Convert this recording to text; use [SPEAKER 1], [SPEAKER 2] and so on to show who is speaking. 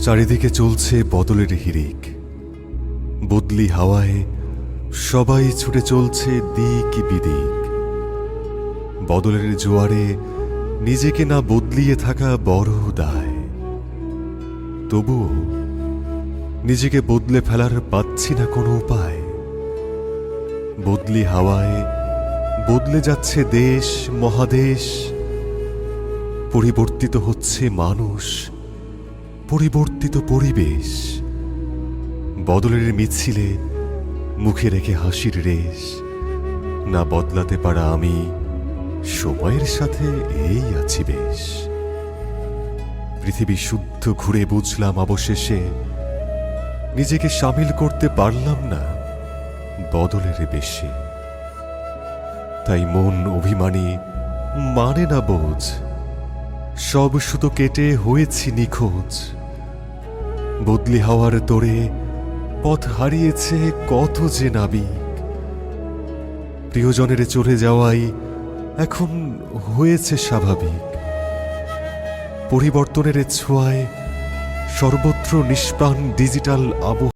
[SPEAKER 1] চারিদিকে চলছে বদলের হিড়িক, বদলি হাওয়ায় সবাই ছুটে চলছে দিক বিদিক। বদলের জোয়ারে নিজেকে না বদলিয়ে থাকা বড় দায়। তবুও নিজেকে বদলে ফেলার পাচ্ছি না কোনো উপায়। বদলি হাওয়ায় বদলে যাচ্ছে দেশ মহাদেশ, পরিবর্তিত হচ্ছে মানুষ, পরিবর্তিত পরিবেশ। বদলের মিছিলে মুখে রেখে হাসির রেশ, না বদলাতে পারা আমি সময়ের সাথে এই আছি বেশ। পৃথিবী শুদ্ধ ঘুরে বুঝলাম অবশেষে, নিজেকে সামিল করতে পারলাম না বদলের বেশে। তাই মন অভিমানী মানে না বোঝ, সব সুতো কেটে হয়েছি নিখোঁজ। বদলি হওয়ার তোড়ে পথ হারিয়েছে কত যে নাবিক। প্রিয়জনের চলে যাওয়াই এখন হয়েছে স্বাভাবিক। পরিবর্তনের ছোঁয়ায় সর্বত্র নিষ্প্রাণ ডিজিটাল আবহ।